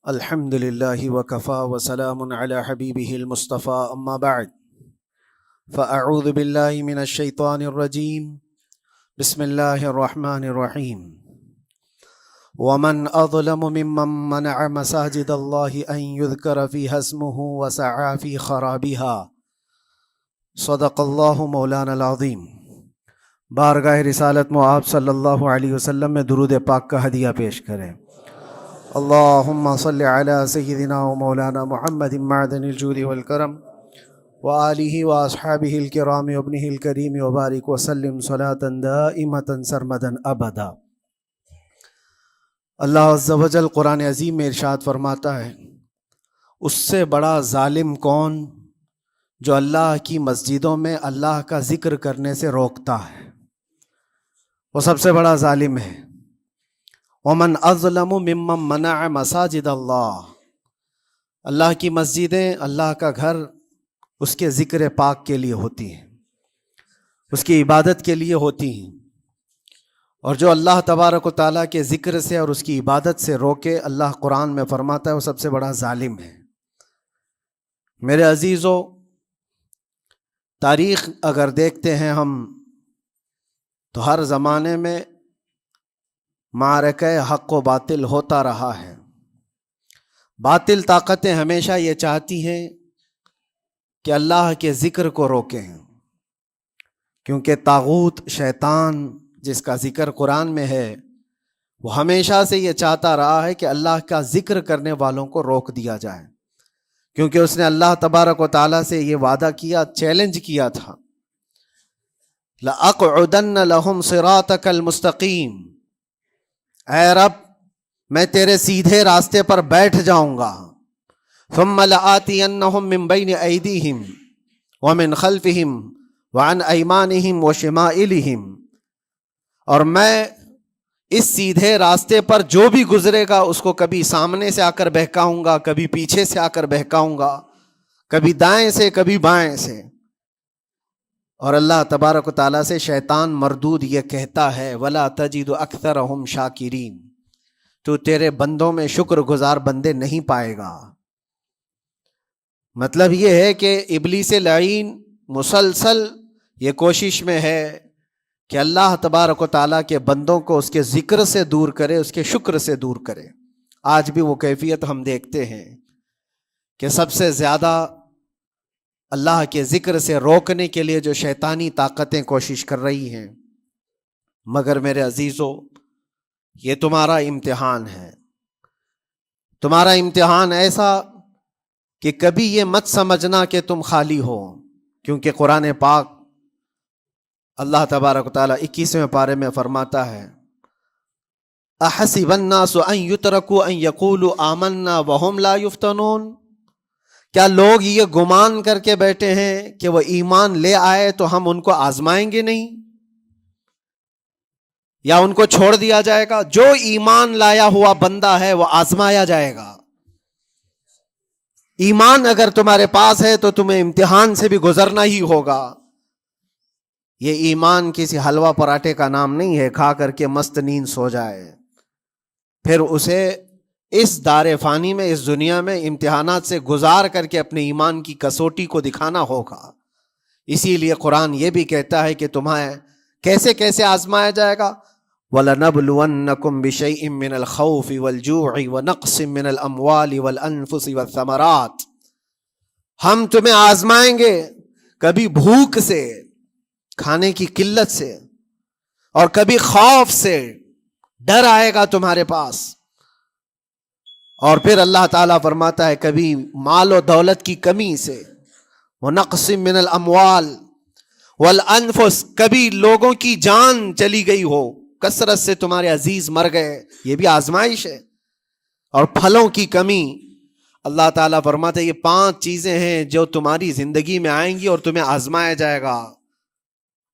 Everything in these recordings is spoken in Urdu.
الحمد لله وكفى وسلام على حبيبه المصطفى أما بعد فأعوذ بالله من الشيطان الرجيم بسم الله الرحمن الرحيم ومن أظلم ممن منع مساجد الله أن يذكر فيها اسمه وسعى في خرابها صدق الله مولانا العظيم۔ بارگاہ رسالت میں آپ صلی اللہ علیہ وسلم میں درود پاک کا ہدیہ پیش کریں۔ اللہم صلی علی سیدنا و مولانا محمد معدن الجود والکرم وآلہ واصحابہ الکرام وابنہ الکریم وبارک وسلم صلاة دائمة سرمدا ابدا۔ اللہ عز و جل قرآن عظیم میں ارشاد فرماتا ہے، اس سے بڑا ظالم کون جو اللہ کی مسجدوں میں اللہ کا ذکر کرنے سے روکتا ہے، وہ سب سے بڑا ظالم ہے۔ ومن اظلم ممن منع مساجد اللہ، اللہ کی مسجدیں، اللہ کا گھر اس کے ذکر پاک کے لیے ہوتی ہیں، اس کی عبادت کے لیے ہوتی ہیں، اور جو اللہ تبارک و تعالیٰ کے ذکر سے اور اس کی عبادت سے روکے، اللہ قرآن میں فرماتا ہے وہ سب سے بڑا ظالم ہے۔ میرے عزیزو، تاریخ اگر دیکھتے ہیں ہم تو ہر زمانے میں معرکہ حق و باطل ہوتا رہا ہے۔ باطل طاقتیں ہمیشہ یہ چاہتی ہیں کہ اللہ کے ذکر کو روکیں، کیونکہ طاغوت شیطان جس کا ذکر قرآن میں ہے وہ ہمیشہ سے یہ چاہتا رہا ہے کہ اللہ کا ذکر کرنے والوں کو روک دیا جائے، کیونکہ اس نے اللہ تبارک و تعالیٰ سے یہ وعدہ کیا، چیلنج کیا تھا، لَأَقْعُدَنَّ لَهُمْ صِرَاطَكَ الْمُسْتَقِيمِ، اے رب میں تیرے سیدھے راستے پر بیٹھ جاؤں گا، ثُمَّ لَآتِيَنَّهُمْ مِنْ بَيْنِ أَيْدِيهِمْ وَمِنْ خَلْفِهِمْ وَعَنْ أَيْمَانِهِمْ وَشِمَائِلِهِمْ، اور میں اس سیدھے راستے پر جو بھی گزرے گا اس کو کبھی سامنے سے آ کر بہکاؤں گا، کبھی پیچھے سے آ کر بہکاؤں گا، کبھی دائیں سے کبھی بائیں سے۔ اور اللہ تبارک و تعالیٰ سے شیطان مردود یہ کہتا ہے، وَلَا تَجِدُ أَكْثَرَهُمْ شَاكِرِينَ، تو تیرے بندوں میں شکر گزار بندے نہیں پائے گا۔ مطلب یہ ہے کہ ابلیس لعین مسلسل یہ کوشش میں ہے کہ اللہ تبارک و تعالیٰ کے بندوں کو اس کے ذکر سے دور کرے، اس کے شکر سے دور کرے۔ آج بھی وہ کیفیت ہم دیکھتے ہیں کہ سب سے زیادہ اللہ کے ذکر سے روکنے کے لیے جو شیطانی طاقتیں کوشش کر رہی ہیں، مگر میرے عزیزو یہ تمہارا امتحان ہے، تمہارا امتحان ایسا کہ کبھی یہ مت سمجھنا کہ تم خالی ہو، کیونکہ قرآن پاک اللہ تبارک و تعالیٰ 21ویں پارے میں فرماتا ہے، احسب الناس ان یترکوا ان یقولوا آمنا وهم لا یفتنون، کیا لوگ یہ گمان کر کے بیٹھے ہیں کہ وہ ایمان لے آئے تو ہم ان کو آزمائیں گے نہیں، یا ان کو چھوڑ دیا جائے گا؟ جو ایمان لایا ہوا بندہ ہے وہ آزمایا جائے گا۔ ایمان اگر تمہارے پاس ہے تو تمہیں امتحان سے بھی گزرنا ہی ہوگا۔ یہ ایمان کسی حلوہ پراٹھے کا نام نہیں ہے، کھا کر کے مست نیند سو جائے، پھر اسے اس دار فانی میں، اس دنیا میں امتحانات سے گزار کر کے اپنے ایمان کی کسوٹی کو دکھانا ہوگا۔ اسی لیے قرآن یہ بھی کہتا ہے کہ تمہیں کیسے کیسے آزمایا جائے گا، وَلَنَبْلُوَنَّكُمْ بِشَيْءٍ مِّنَ الْخَوْفِ وَالْجُوعِ وَنَقْصٍ مِّنَ الْأَمْوَالِ وَالْأَنفُسِ وَالثَّمَرَاتِ، ہم تمہیں آزمائیں گے کبھی بھوک سے، کھانے کی قلت سے، اور کبھی خوف سے، ڈر آئے گا تمہارے پاس، اور پھر اللہ تعالیٰ فرماتا ہے کبھی مال و دولت کی کمی سے، وَنَقْصٍ مِّنَ الْأَمْوَالِ وَالْأَنفُسِ، کبھی لوگوں کی جان چلی گئی ہو، کثرت سے تمہارے عزیز مر گئے، یہ بھی آزمائش ہے، اور پھلوں کی کمی۔ اللہ تعالیٰ فرماتا ہے یہ 5 چیزیں ہیں جو تمہاری زندگی میں آئیں گی اور تمہیں آزمایا جائے گا،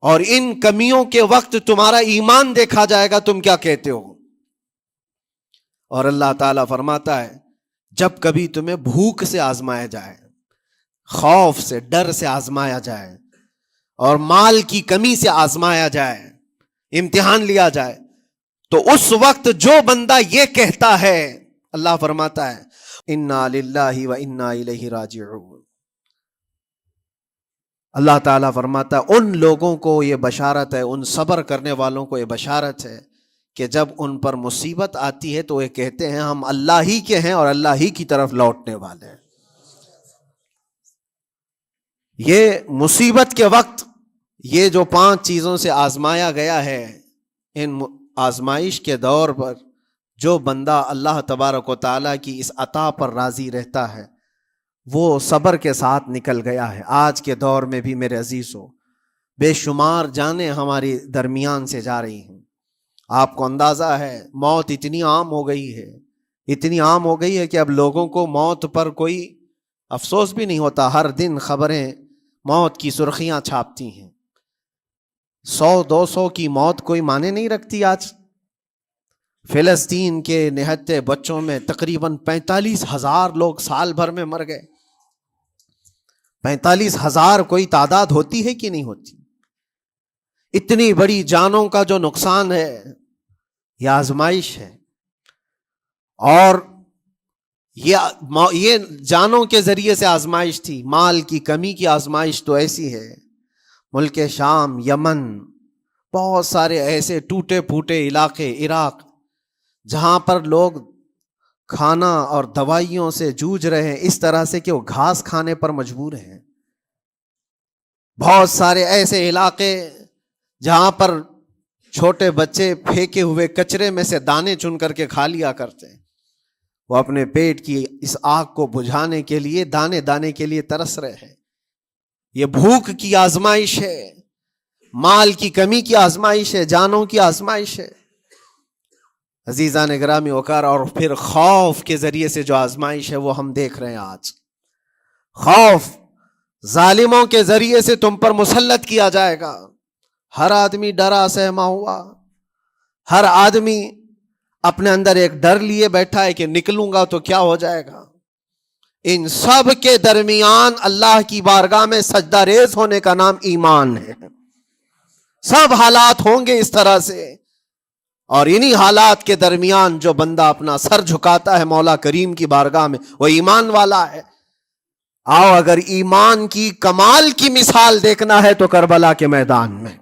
اور ان کمیوں کے وقت تمہارا ایمان دیکھا جائے گا، تم کیا کہتے ہو۔ اور اللہ تعالیٰ فرماتا ہے جب کبھی تمہیں بھوک سے آزمایا جائے، خوف سے، ڈر سے آزمایا جائے، اور مال کی کمی سے آزمایا جائے، امتحان لیا جائے، تو اس وقت جو بندہ یہ کہتا ہے، اللہ فرماتا ہے انا للہ و انا الیہ راجعون۔ اللہ تعالیٰ فرماتا ہے ان لوگوں کو یہ بشارت ہے، ان صبر کرنے والوں کو یہ بشارت ہے کہ جب ان پر مصیبت آتی ہے تو یہ کہتے ہیں ہم اللہ ہی کے ہیں اور اللہ ہی کی طرف لوٹنے والے ہیں۔ یہ مصیبت کے وقت یہ جو 5 چیزوں سے آزمایا گیا ہے، ان آزمائش کے دور پر جو بندہ اللہ تبارک و تعالیٰ کی اس عطا پر راضی رہتا ہے وہ صبر کے ساتھ نکل گیا ہے۔ آج کے دور میں بھی میرے عزیزو بے شمار جانیں ہماری درمیان سے جا رہی ہیں۔ آپ کو اندازہ ہے موت اتنی عام ہو گئی ہے، اتنی عام ہو گئی ہے کہ اب لوگوں کو موت پر کوئی افسوس بھی نہیں ہوتا۔ ہر دن خبریں موت کی سرخیاں چھاپتی ہیں۔ 100-200 کی موت کوئی معنی نہیں رکھتی آج۔ فلسطین کے نہتے بچوں میں تقریباً 45,000 لوگ سال بھر میں مر گئے۔ 45,000 کوئی تعداد ہوتی ہے کہ نہیں ہوتی؟ اتنی بڑی جانوں کا جو نقصان ہے یہ آزمائش ہے، اور یہ جانوں کے ذریعے سے آزمائش تھی۔ مال کی کمی کی آزمائش تو ایسی ہے، ملک شام، یمن، بہت سارے ایسے ٹوٹے پھوٹے علاقے، عراق، جہاں پر لوگ کھانا اور دوائیوں سے جوجھ رہے ہیں اس طرح سے کہ وہ گھاس کھانے پر مجبور ہیں۔ بہت سارے ایسے علاقے جہاں پر چھوٹے بچے پھینکے ہوئے کچرے میں سے دانے چن کر کے کھا لیا کرتے ہیں۔ وہ اپنے پیٹ کی اس آگ کو بجھانے کے لیے دانے دانے کے لیے ترس رہے ہیں۔ یہ بھوک کی آزمائش ہے، مال کی کمی کی آزمائش ہے، جانوں کی آزمائش ہے۔ عزیزان گرامی وقار، اور پھر خوف کے ذریعے سے جو آزمائش ہے وہ ہم دیکھ رہے ہیں آج۔ خوف ظالموں کے ذریعے سے تم پر مسلط کیا جائے گا۔ ہر آدمی ڈرا سہما ہوا، ہر آدمی اپنے اندر ایک ڈر لیے بیٹھا ہے کہ نکلوں گا تو کیا ہو جائے گا۔ ان سب کے درمیان اللہ کی بارگاہ میں سجدہ ریز ہونے کا نام ایمان ہے۔ سب حالات ہوں گے اس طرح سے، اور انہی حالات کے درمیان جو بندہ اپنا سر جھکاتا ہے مولا کریم کی بارگاہ میں وہ ایمان والا ہے۔ آؤ اگر ایمان کی کمال کی مثال دیکھنا ہے تو کربلا کے میدان میں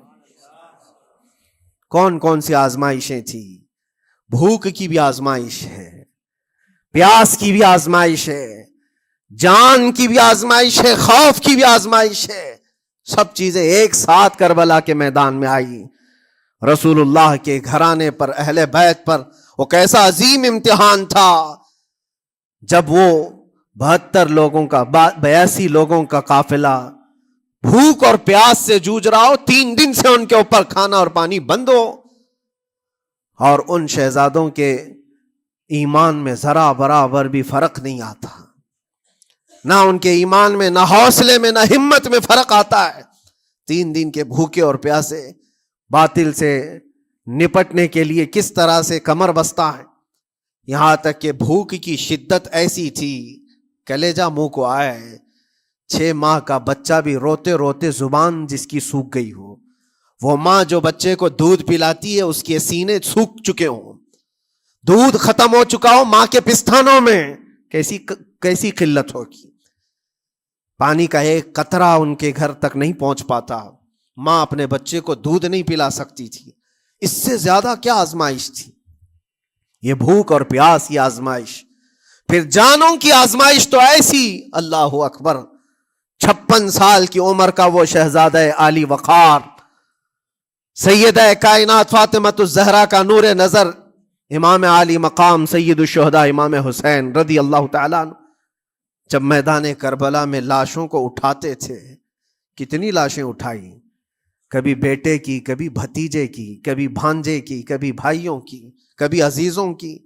کون کون سی آزمائشیں تھیں۔ بھوک کی بھی آزمائش ہے، پیاس کی بھی آزمائش ہے، جان کی بھی آزمائش ہے، خوف کی بھی آزمائش ہے۔ سب چیزیں ایک ساتھ کربلا کے میدان میں آئی۔ رسول اللہ کے گھرانے پر، اہل بیت پر وہ کیسا عظیم امتحان تھا جب وہ 72 لوگوں کا 82 لوگوں کا قافلہ بھوک اور پیاس سے جوجھ رہا ہو، 3 دن سے ان کے اوپر کھانا اور پانی بند ہو، اور ان شہزادوں کے ایمان میں ذرا برابر بھی فرق نہیں آتا، نہ ان کے ایمان میں، نہ حوصلے میں، نہ ہمت میں فرق آتا ہے۔ 3 دن کے بھوکے اور پیاسے باطل سے نپٹنے کے لیے کس طرح سے کمر بستہ ہے۔ یہاں تک کہ بھوک کی شدت ایسی تھی کلیجہ منہ کو آئے، 6 ماہ کا بچہ بھی روتے روتے زبان جس کی سوکھ گئی ہو، وہ ماں جو بچے کو دودھ پلاتی ہے اس کے سینے سوکھ چکے ہوں، دودھ ختم ہو چکا ہو ماں کے پستانوں میں، کیسی قلت ہوگی۔ پانی کا ایک قطرہ ان کے گھر تک نہیں پہنچ پاتا، ماں اپنے بچے کو دودھ نہیں پلا سکتی تھی۔ اس سے زیادہ کیا آزمائش تھی؟ یہ بھوک اور پیاس کی آزمائش۔ پھر جانوں کی آزمائش تو ایسی، اللہ اکبر، 56 سال کی عمر کا وہ شہزادہ عالی وقار، سیدہ کائنات فاطمۃ الزہرا کا نور نظر، امام عالی مقام سید الشہداء امام حسین رضی اللہ تعالیٰ عنہ، جب میدان کربلا میں لاشوں کو اٹھاتے تھے، کتنی لاشیں اٹھائی، کبھی بیٹے کی، کبھی بھتیجے کی، کبھی بھانجے کی، کبھی بھائیوں کی، کبھی عزیزوں کی۔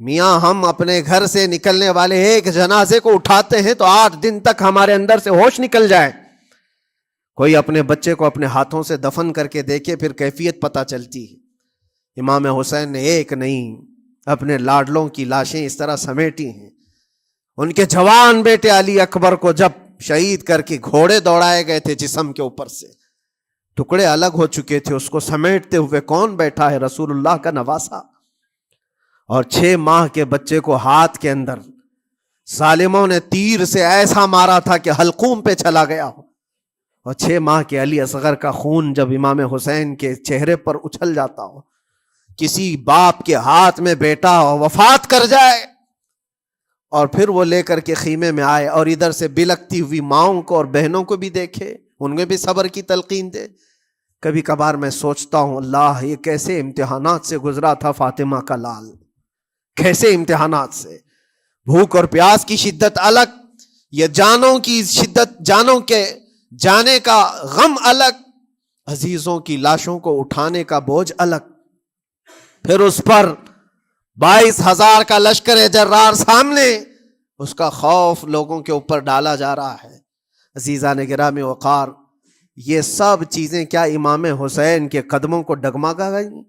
میاں ہم اپنے گھر سے نکلنے والے ایک جنازے کو اٹھاتے ہیں تو 8 دن تک ہمارے اندر سے ہوش نکل جائے۔ کوئی اپنے بچے کو اپنے ہاتھوں سے دفن کر کے دیکھے پھر کیفیت پتہ چلتی ہے۔ امام حسین نے ایک نہیں اپنے لاڈلوں کی لاشیں اس طرح سمیٹی ہیں۔ ان کے جوان بیٹے علی اکبر کو جب شہید کر کے گھوڑے دوڑائے گئے تھے جسم کے اوپر سے، ٹکڑے الگ ہو چکے تھے، اس کو سمیٹتے ہوئے کون بیٹھا ہے؟ رسول اللہ کا نواسہ۔ اور 6 ماہ کے بچے کو ہاتھ کے اندر ظالموں نے تیر سے ایسا مارا تھا کہ حلقوم پہ چلا گیا ہو، اور 6 ماہ کے علی اصغر کا خون جب امام حسین کے چہرے پر اچھل جاتا ہو، کسی باپ کے ہاتھ میں بیٹا وفات کر جائے اور پھر وہ لے کر کے خیمے میں آئے اور ادھر سے بلکتی ہوئی ماؤں کو اور بہنوں کو بھی دیکھے، ان میں بھی صبر کی تلقین دے. کبھی کبھار میں سوچتا ہوں اللہ یہ کیسے امتحانات سے گزرا تھا فاطمہ کا لال، کیسے امتحانات سے. بھوک اور پیاس کی شدت الگ، یہ جانوں کی شدت، جانوں کے جانے کا غم الگ، عزیزوں کی لاشوں کو اٹھانے کا بوجھ الگ، پھر اس پر 22,000 کا لشکر جرار سامنے، اس کا خوف لوگوں کے اوپر ڈالا جا رہا ہے. عزیزان گرامی وقار، یہ سب چیزیں کیا امام حسین کے قدموں کو ڈگمگا گئیں؟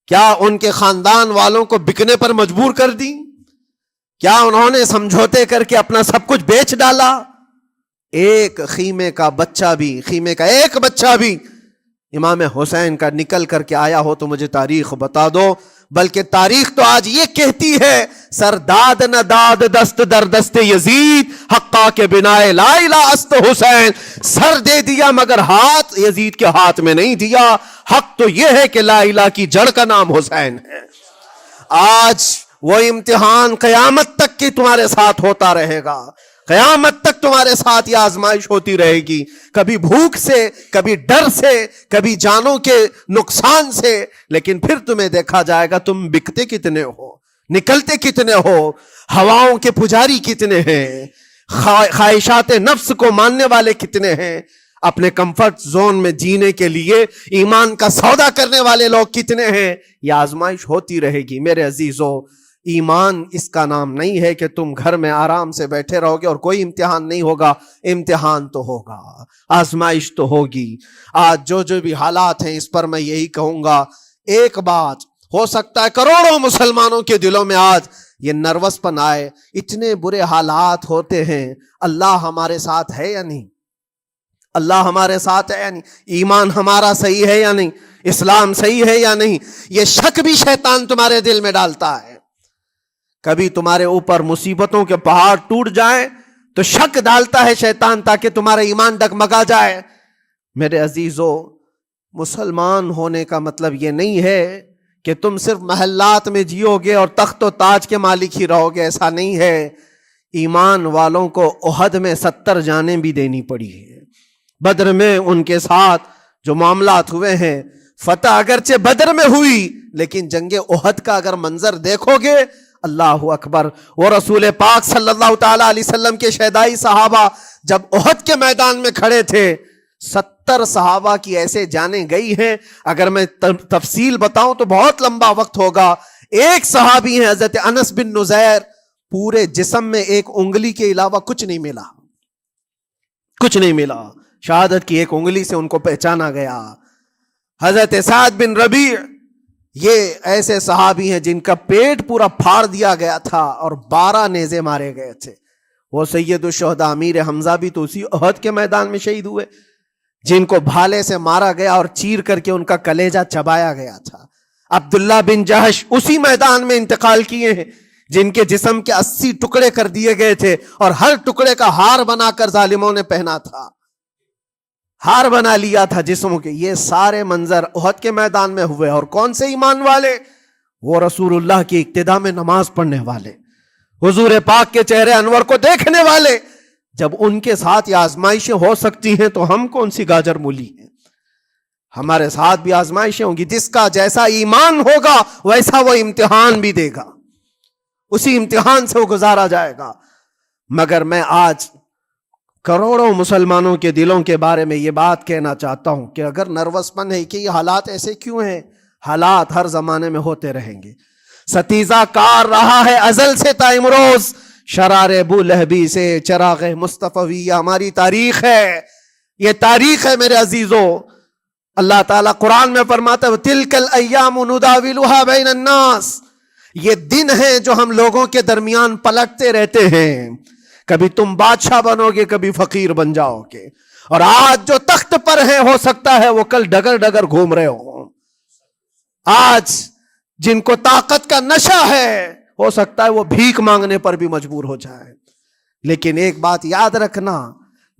کیا ان کے خاندان والوں کو بکنے پر مجبور کر دی؟ کیا انہوں نے سمجھوتے کر کے اپنا سب کچھ بیچ ڈالا؟ ایک خیمے کا بچہ بھی، خیمے کا ایک بچہ بھی امام حسین کا نکل کر کے آیا ہو تو مجھے تاریخ بتا دو. بلکہ تاریخ تو آج یہ کہتی ہے سر داد نہ داد دست در دست یزید، حقا کے بنا لا الہ است حسین. سر دے دیا مگر ہاتھ یزید کے ہاتھ میں نہیں دیا. حق تو یہ ہے کہ لا الہ کی جڑ کا نام حسین ہے. آج وہ امتحان قیامت تک کی تمہارے ساتھ ہوتا رہے گا، قیامت تک تمہارے ساتھ یہ آزمائش ہوتی رہے گی، کبھی بھوک سے، کبھی ڈر سے، کبھی جانوں کے نقصان سے، لیکن پھر تمہیں دیکھا جائے گا تم بکتے کتنے ہو، نکلتے کتنے ہو، ہواؤں کے پجاری کتنے ہیں، خواہشات نفس کو ماننے والے کتنے ہیں، اپنے کمفرٹ زون میں جینے کے لیے ایمان کا سودا کرنے والے لوگ کتنے ہیں. یہ آزمائش ہوتی رہے گی. میرے عزیزو، ایمان اس کا نام نہیں ہے کہ تم گھر میں آرام سے بیٹھے رہو گے اور کوئی امتحان نہیں ہوگا. امتحان تو ہوگا، آزمائش تو ہوگی. آج جو بھی حالات ہیں اس پر میں یہی کہوں گا، ایک بات ہو سکتا ہے کروڑوں مسلمانوں کے دلوں میں آج یہ نروس پن آئے، اتنے برے حالات ہوتے ہیں، اللہ ہمارے ساتھ ہے یا نہیں؟ اللہ ہمارے ساتھ ہے یا نہیں؟ ایمان ہمارا صحیح ہے یا نہیں؟ اسلام صحیح ہے یا نہیں؟ یہ شک بھی شیطان تمہارے دل میں ڈالتا ہے. کبھی تمہارے اوپر مصیبتوں کے پہاڑ ٹوٹ جائیں تو شک ڈالتا ہے شیطان تاکہ تمہارا ایمان ڈگمگا جائے. میرے عزیزو، مسلمان ہونے کا مطلب یہ نہیں ہے کہ تم صرف محلات میں جیو گے اور تخت و تاج کے مالک ہی رہو گے، ایسا نہیں ہے. ایمان والوں کو احد میں 70 جانیں بھی دینی پڑی ہے. بدر میں ان کے ساتھ جو معاملات ہوئے ہیں، فتح اگرچہ بدر میں ہوئی لیکن جنگ احد کا اگر منظر دیکھو گے، اللہ اکبر. وہ رسول پاک صلی اللہ تعالی علیہ وسلم کے شہدائی صحابہ جب احد کے میدان میں کھڑے تھے، 70 صحابہ کی ایسے جانیں گئی ہیں. اگر میں تفصیل بتاؤں تو بہت لمبا وقت ہوگا. ایک صحابی ہیں حضرت انس بن نزیر، پورے جسم میں ایک انگلی کے علاوہ کچھ نہیں ملا، کچھ نہیں ملا. شہادت کی ایک انگلی سے ان کو پہچانا گیا. حضرت سعد بن ربیع، یہ ایسے صحابی ہیں جن کا پیٹ پورا پھاڑ دیا گیا تھا اور 12 نیزے مارے گئے تھے. وہ سید الشہداء امیر حمزہ بھی تو اسی احد کے میدان میں شہید ہوئے، جن کو بھالے سے مارا گیا اور چیر کر کے ان کا کلیجہ چبایا گیا تھا. عبداللہ بن جہش اسی میدان میں انتقال کیے ہیں، جن کے جسم کے 80 ٹکڑے کر دیے گئے تھے اور ہر ٹکڑے کا ہار بنا کر ظالموں نے پہنا تھا، ہار بنا لیا تھا جسموں کے. یہ سارے منظر احد کے میدان میں ہوئے. اور کون سے ایمان والے؟ وہ رسول اللہ کی اقتداء میں نماز پڑھنے والے، حضور پاک کے چہرے انور کو دیکھنے والے. جب ان کے ساتھ یہ آزمائشیں ہو سکتی ہیں تو ہم کون سی گاجر مولی ہیں؟ ہمارے ساتھ بھی آزمائشیں ہوں گی. جس کا جیسا ایمان ہوگا ویسا وہ امتحان بھی دے گا، اسی امتحان سے وہ گزارا جائے گا. مگر میں آج کروڑوں مسلمانوں کے دلوں کے بارے میں یہ بات کہنا چاہتا ہوں کہ اگر نروس پن ہے کہ یہ حالات ایسے کیوں ہیں، حالات ہر زمانے میں ہوتے رہیں گے. ستیزہ کار رہا ہے ازل سے تا امروز، شرار ابو لہبی سے چراغ مصطفی. یہ ہماری تاریخ ہے، یہ تاریخ ہے میرے عزیزو. اللہ تعالیٰ قرآن میں فرماتا ہے تِلْكَ الْأَيَّامُ نُدَاوِلُهَا بَيْنَ النَّاسِ. یہ دن ہیں جو ہم لوگوں کے درمیان پلٹتے رہتے ہیں. کبھی تم بادشاہ بنو گے، کبھی فقیر بن جاؤ گے. اور آج جو تخت پر ہیں ہو سکتا ہے وہ کل ڈگر ڈگر گھوم رہے ہوں. آج جن کو طاقت کا نشہ ہے ہو سکتا ہے وہ بھیک مانگنے پر بھی مجبور ہو جائے. لیکن ایک بات یاد رکھنا،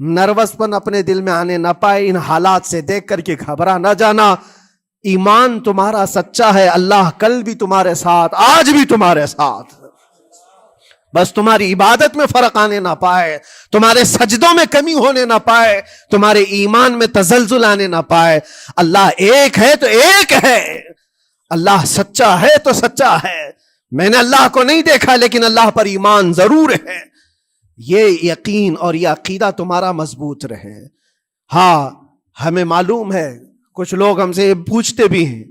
نروس پن اپنے دل میں آنے نہ پائے. ان حالات سے دیکھ کر کے گھبرا نہ جانا. ایمان تمہارا سچا ہے، اللہ کل بھی تمہارے ساتھ، آج بھی تمہارے ساتھ. بس تمہاری عبادت میں فرق آنے نہ پائے، تمہارے سجدوں میں کمی ہونے نہ پائے، تمہارے ایمان میں تزلزل آنے نہ پائے. اللہ ایک ہے تو ایک ہے، اللہ سچا ہے تو سچا ہے. میں نے اللہ کو نہیں دیکھا لیکن اللہ پر ایمان ضرور ہے. یہ یقین اور یہ عقیدہ تمہارا مضبوط رہے. ہاں ہمیں معلوم ہے، کچھ لوگ ہم سے پوچھتے بھی ہیں،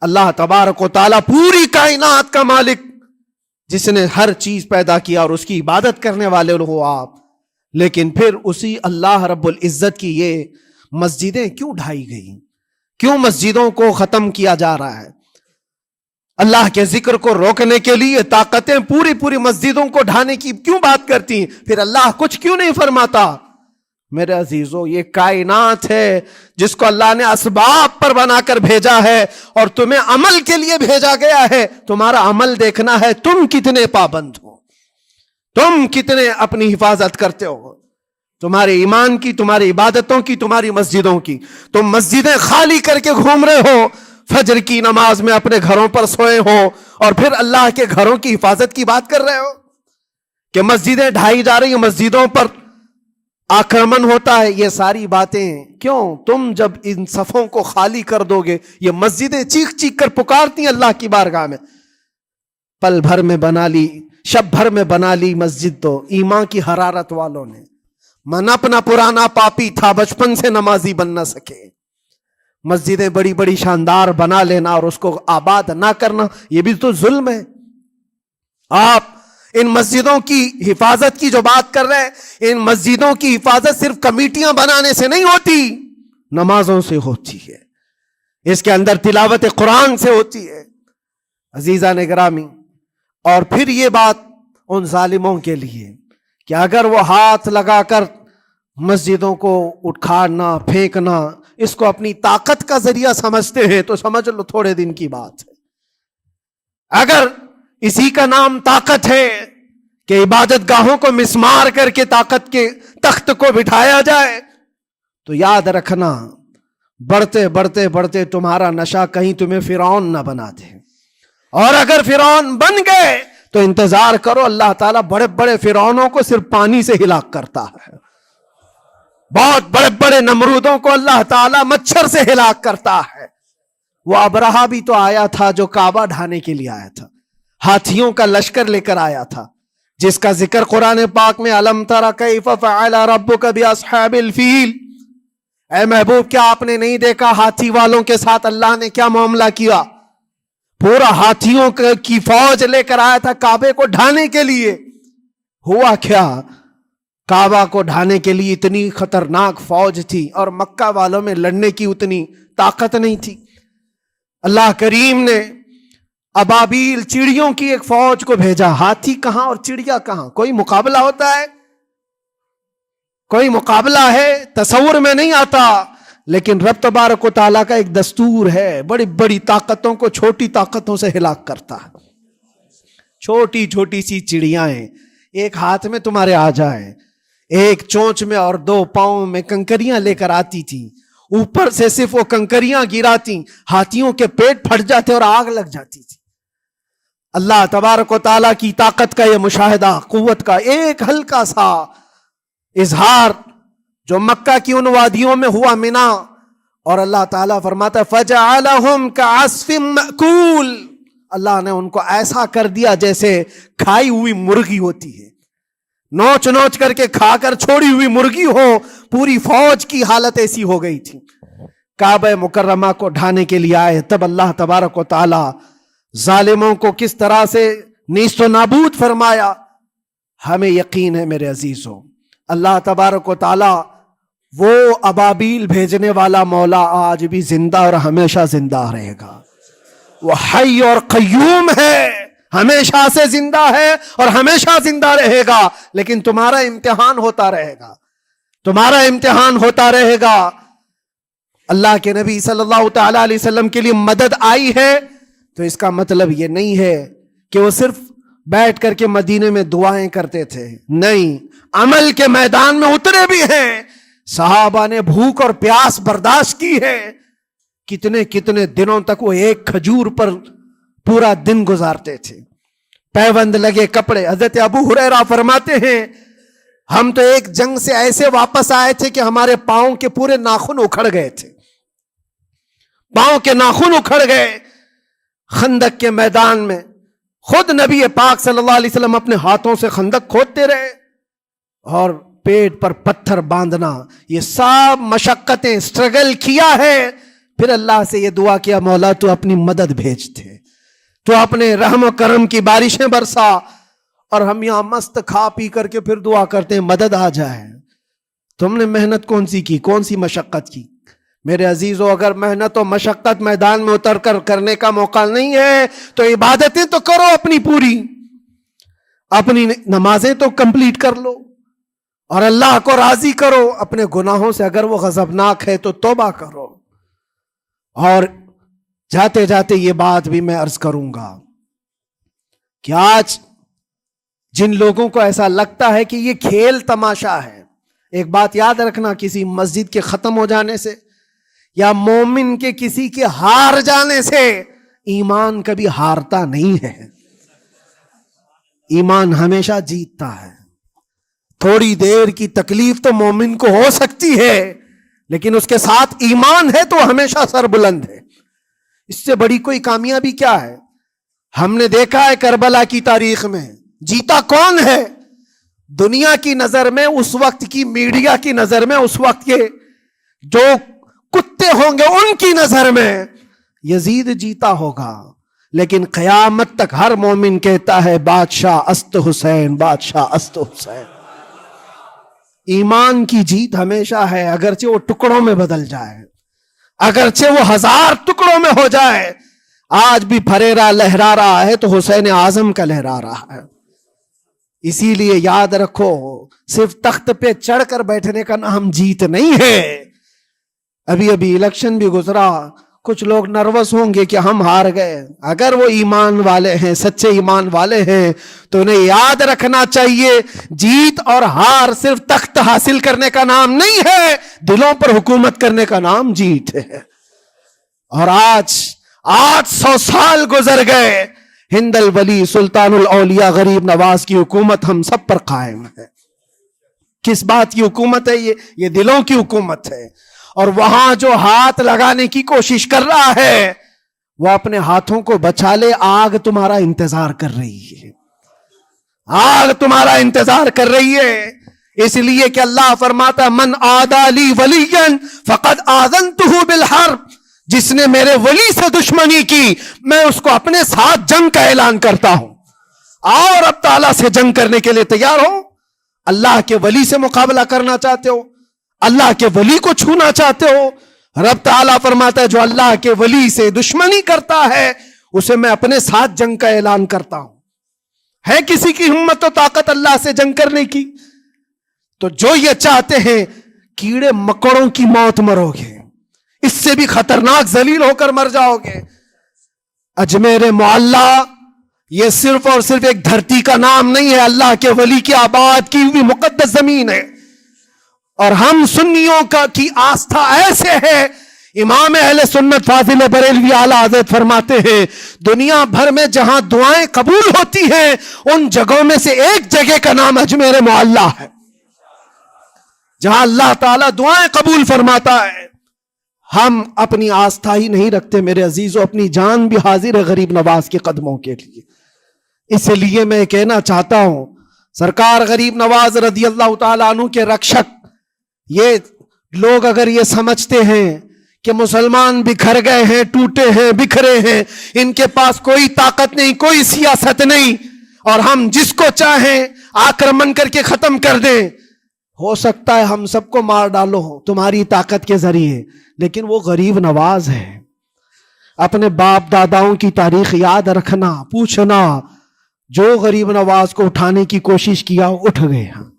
اللہ تبارک و تعالیٰ پوری کائنات کا مالک، جس نے ہر چیز پیدا کیا اور اس کی عبادت کرنے والے ہو آپ، لیکن پھر اسی اللہ رب العزت کی یہ مسجدیں کیوں ڈھائی گئی؟ کیوں مسجدوں کو ختم کیا جا رہا ہے؟ اللہ کے ذکر کو روکنے کے لیے طاقتیں پوری مسجدوں کو ڈھانے کی کیوں بات کرتی ہیں؟ پھر اللہ کچھ کیوں نہیں فرماتا؟ میرے عزیزو، یہ کائنات ہے جس کو اللہ نے اسباب پر بنا کر بھیجا ہے اور تمہیں عمل کے لیے بھیجا گیا ہے. تمہارا عمل دیکھنا ہے، تم کتنے پابند ہو، تم کتنے اپنی حفاظت کرتے ہو، تمہارے ایمان کی، تمہاری عبادتوں کی، تمہاری مسجدوں کی. تم مسجدیں خالی کر کے گھوم رہے ہو، فجر کی نماز میں اپنے گھروں پر سوئے ہو اور پھر اللہ کے گھروں کی حفاظت کی بات کر رہے ہو کہ مسجدیں ڈھائی جا رہی ہیں، مسجدوں پر آکرمن ہوتا ہے. یہ ساری باتیں کیوں؟ تم جب ان صفوں کو خالی کر دو گے، یہ مسجدیں چیخ چیخ کر پکارتی ہیں اللہ کی بارگاہ میں. پل بھر میں بنا لی، شب بھر میں بنا لی مسجد تو ایمان کی حرارت والوں نے. من اپنا پرانا پاپی تھا، بچپن سے نمازی بن نہ سکے. مسجدیں بڑی بڑی شاندار بنا لینا اور اس کو آباد نہ کرنا، یہ بھی تو ظلم ہے. آپ ان مسجدوں کی حفاظت کی جو بات کر رہے ہیں، ان مسجدوں کی حفاظت صرف کمیٹیاں بنانے سے نہیں ہوتی، نمازوں سے ہوتی ہے، اس کے اندر تلاوت قرآن سے ہوتی ہے. عزیزان گرامی، اور پھر یہ بات ان ظالموں کے لیے کہ اگر وہ ہاتھ لگا کر مسجدوں کو اٹھانا پھینکنا اس کو اپنی طاقت کا ذریعہ سمجھتے ہیں تو سمجھ لو تھوڑے دن کی بات ہے. اگر اسی کا نام طاقت ہے کہ عبادت گاہوں کو مسمار کر کے طاقت کے تخت کو بٹھایا جائے، تو یاد رکھنا بڑھتے بڑھتے بڑھتے تمہارا نشہ کہیں تمہیں فرعون نہ بنا دے. اور اگر فرعون بن گئے تو انتظار کرو، اللہ تعالیٰ بڑے بڑے فرعونوں کو صرف پانی سے ہلاک کرتا ہے. بہت بڑے بڑے نمرودوں کو اللہ تعالیٰ مچھر سے ہلاک کرتا ہے. وہ ابرہہ بھی تو آیا تھا جو کعبہ ڈھانے کے لیے آیا تھا، ہاتھیوں کا لشکر لے کر آیا تھا، جس کا ذکر قرآن پاک میں الم تر کیف فعل ربک باصحاب الفیل. اے محبوب، کیا آپ نے نہیں دیکھا ہاتھی والوں کے ساتھ اللہ نے کیا معاملہ کیا؟ پورا ہاتھیوں کی فوج لے کر آیا تھا کعبے کو ڈھانے کے لیے. ہوا کیا؟ کعبہ کو ڈھانے کے لیے اتنی خطرناک فوج تھی اور مکہ والوں میں لڑنے کی اتنی طاقت نہیں تھی. اللہ کریم نے ابابیل چڑیوں کی ایک فوج کو بھیجا. ہاتھی کہاں اور چڑیا کہاں؟ کوئی مقابلہ ہوتا ہے؟ کوئی مقابلہ ہے؟ تصور میں نہیں آتا. لیکن رب تبارک و تعالیٰ کا ایک دستور ہے، بڑی بڑی طاقتوں کو چھوٹی طاقتوں سے ہلاک کرتا ہے. چھوٹی چھوٹی سی چڑیاں ایک ہاتھ میں تمہارے آ جائیں، ایک چونچ میں اور دو پاؤں میں کنکریاں لے کر آتی تھی، اوپر سے صرف وہ کنکریاں گراتی، ہاتھیوں کے پیٹ پھٹ جاتے اور آگ لگ جاتی تھی. اللہ تبارک و تعالیٰ کی طاقت کا یہ مشاہدہ، قوت کا ایک ہلکا سا اظہار جو مکہ کی ان وادیوں میں ہوا منا، اور اللہ تعالیٰ فرماتا ہے فَجَعَلَهُمْ كَعَصْفٍ مَأْكُولٍ. اللہ نے ان کو ایسا کر دیا جیسے کھائی ہوئی مرغی ہوتی ہے، نوچ نوچ کر کے کھا کر چھوڑی ہوئی مرغی ہو. پوری فوج کی حالت ایسی ہو گئی تھی. کعبہ مکرمہ کو ڈھانے کے لیے آئے، تب اللہ تبارک و تعالی ظالموں کو کس طرح سے نیست و نابود فرمایا. ہمیں یقین ہے میرے عزیزوں، اللہ تبارک و تعالی وہ ابابیل بھیجنے والا مولا آج بھی زندہ اور ہمیشہ زندہ رہے گا. وہ حی اور قیوم ہے، ہمیشہ سے زندہ ہے اور ہمیشہ زندہ رہے گا. لیکن تمہارا امتحان ہوتا رہے گا، تمہارا امتحان ہوتا رہے گا. اللہ کے نبی صلی اللہ تعالی علیہ وسلم کے لیے مدد آئی ہے تو اس کا مطلب یہ نہیں ہے کہ وہ صرف بیٹھ کر کے مدینے میں دعائیں کرتے تھے؟ نہیں، عمل کے میدان میں اترے بھی ہیں۔ صحابہ نے بھوک اور پیاس برداشت کی ہے، کتنے کتنے دنوں تک وہ ایک کھجور پر پورا دن گزارتے تھے، پیوند لگے کپڑے۔ حضرت ابو ہریرہ فرماتے ہیں ہم تو ایک جنگ سے ایسے واپس آئے تھے کہ ہمارے پاؤں کے پورے ناخن اکھڑ گئے تھے، پاؤں کے ناخن اکھڑ گئے۔ خندق کے میدان میں خود نبی پاک صلی اللہ علیہ وسلم اپنے ہاتھوں سے خندق کھودتے رہے، اور پیٹ پر پتھر باندھنا، یہ سب مشقتیں، سٹرگل کیا ہے۔ پھر اللہ سے یہ دعا کیا مولا تو اپنی مدد بھیج دے، تو اپنے رحم و کرم کی بارشیں برسا، اور ہم یہاں مست کھا پی کر کے پھر دعا کرتے ہیں مدد آ جائے۔ تم نے محنت کون سی کی، کون سی مشقت کی؟ میرے عزیزو، اگر محنت و مشقت میدان میں اتر کر کرنے کا موقع نہیں ہے تو عبادتیں تو کرو اپنی پوری، اپنی نمازیں تو کمپلیٹ کر لو، اور اللہ کو راضی کرو۔ اپنے گناہوں سے اگر وہ غضبناک ہے تو توبہ کرو۔ اور جاتے جاتے یہ بات بھی میں عرض کروں گا کہ آج جن لوگوں کو ایسا لگتا ہے کہ یہ کھیل تماشا ہے، ایک بات یاد رکھنا، کسی مسجد کے ختم ہو جانے سے یا مومن کے کسی کے ہار جانے سے ایمان کبھی ہارتا نہیں ہے، ایمان ہمیشہ جیتتا ہے۔ تھوڑی دیر کی تکلیف تو مومن کو ہو سکتی ہے، لیکن اس کے ساتھ ایمان ہے تو ہمیشہ سر بلند ہے۔ اس سے بڑی کوئی کامیابی کیا ہے؟ ہم نے دیکھا ہے کربلا کی تاریخ میں جیتا کون ہے؟ دنیا کی نظر میں، اس وقت کی میڈیا کی نظر میں، اس وقت کے جو کتے ہوں گے ان کی نظر میں یزید جیتا ہوگا، لیکن قیامت تک ہر مومن کہتا ہے بادشاہ است حسین، بادشاہ است حسین۔ ایمان کی جیت ہمیشہ ہے، اگرچہ وہ ٹکڑوں میں بدل جائے، اگرچہ وہ 1000 ٹکڑوں میں ہو جائے۔ آج بھی پھریرا لہرا رہا ہے تو حسین اعظم کا لہرا رہا ہے۔ اسی لیے یاد رکھو، صرف تخت پہ چڑھ کر بیٹھنے کا نام جیت نہیں ہے۔ ابھی الیکشن بھی گزرا، کچھ لوگ نروس ہوں گے کہ ہم ہار گئے۔ اگر وہ ایمان والے ہیں، سچے ایمان والے ہیں، تو انہیں یاد رکھنا چاہیے جیت اور ہار صرف تخت حاصل کرنے کا نام نہیں ہے، دلوں پر حکومت کرنے کا نام جیت ہے۔ اور آج 800 سال گزر گئے، ہند الولی سلطان الاولیاء غریب نواز کی حکومت ہم سب پر قائم ہے۔ کس بات کی حکومت ہے یہ دلوں کی حکومت ہے۔ اور وہاں جو ہاتھ لگانے کی کوشش کر رہا ہے وہ اپنے ہاتھوں کو بچا لے، آگ تمہارا انتظار کر رہی ہے، آگ تمہارا انتظار کر رہی ہے۔ اس لیے کہ اللہ فرماتا من عادی لی ولیا فقد آذنتہ بالحرب، جس نے میرے ولی سے دشمنی کی میں اس کو اپنے ساتھ جنگ کا اعلان کرتا ہوں۔ آؤ رب تعالیٰ سے جنگ کرنے کے لیے تیار ہو؟ اللہ کے ولی سے مقابلہ کرنا چاہتے ہو؟ اللہ کے ولی کو چھونا چاہتے ہو؟ رب تعالیٰ فرماتا ہے جو اللہ کے ولی سے دشمنی کرتا ہے اسے میں اپنے ساتھ جنگ کا اعلان کرتا ہوں۔ ہے کسی کی ہمت و طاقت اللہ سے جنگ کرنے کی؟ تو جو یہ چاہتے ہیں کیڑے مکڑوں کی موت مرو گے، اس سے بھی خطرناک ذلیل ہو کر مر جاؤ گے۔ اجمیر معلیٰ یہ صرف اور صرف ایک دھرتی کا نام نہیں ہے، اللہ کے ولی کی آباد کی ہوئی مقدس زمین ہے۔ اور ہم سنیوں کی آستھا ایسے ہے، امام اہل سنت فاضل بریلوی اعلیٰ حضرت فرماتے ہیں دنیا بھر میں جہاں دعائیں قبول ہوتی ہیں ان جگہوں میں سے ایک جگہ کا نام اجمیر معلیٰ ہے، جہاں اللہ تعالیٰ دعائیں قبول فرماتا ہے۔ ہم اپنی آستھا ہی نہیں رکھتے میرے عزیزو، اپنی جان بھی حاضر ہے غریب نواز کے قدموں کے لیے۔ اس لیے میں کہنا چاہتا ہوں سرکار غریب نواز رضی اللہ تعالیٰ عنہ کے رکشک، یہ لوگ اگر یہ سمجھتے ہیں کہ مسلمان بکھر گئے ہیں، ٹوٹے ہیں، بکھرے ہیں، ان کے پاس کوئی طاقت نہیں، کوئی سیاست نہیں، اور ہم جس کو چاہیں آکرمن کر کے ختم کر دیں، ہو سکتا ہے ہم سب کو مار ڈالو تمہاری طاقت کے ذریعے، لیکن وہ غریب نواز ہے۔ اپنے باپ داداؤں کی تاریخ یاد رکھنا، پوچھنا، جو غریب نواز کو اٹھانے کی کوشش کیا اٹھ گئے ہیں،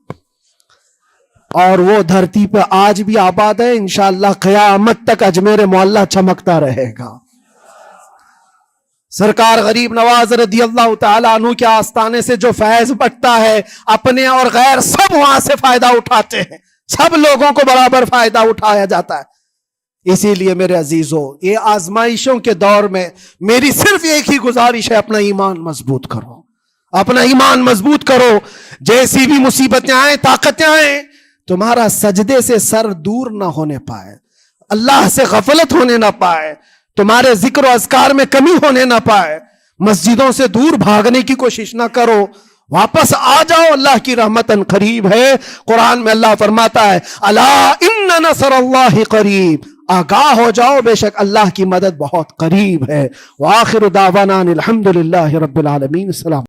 اور وہ دھرتی پہ آج بھی آباد ہے۔ انشاءاللہ قیامت تک اجمیر معلیٰ چمکتا رہے گا۔ سرکار غریب نواز رضی اللہ تعالیٰ عنہ کے آستانے سے جو فیض بٹتا ہے اپنے اور غیر سب وہاں سے فائدہ اٹھاتے ہیں، سب لوگوں کو برابر فائدہ اٹھایا جاتا ہے۔ اسی لیے میرے عزیزو، یہ آزمائشوں کے دور میں میری صرف ایک ہی گزارش ہے، اپنا ایمان مضبوط کرو، اپنا ایمان مضبوط کرو۔ جیسی بھی مصیبتیں آئیں، طاقتیں آئیں، تمہارا سجدے سے سر دور نہ ہونے پائے، اللہ سے غفلت ہونے نہ پائے، تمہارے ذکر و اذکار میں کمی ہونے نہ پائے، مسجدوں سے دور بھاگنے کی کوشش نہ کرو، واپس آ جاؤ، اللہ کی رحمت قریب ہے۔ قرآن میں اللہ فرماتا ہے الا ان نصر اللہ قریب، آگاہ ہو جاؤ، بے شک اللہ کی مدد بہت قریب ہے۔ وآخر دعوانا الحمدللہ رب العالمین۔ السلام۔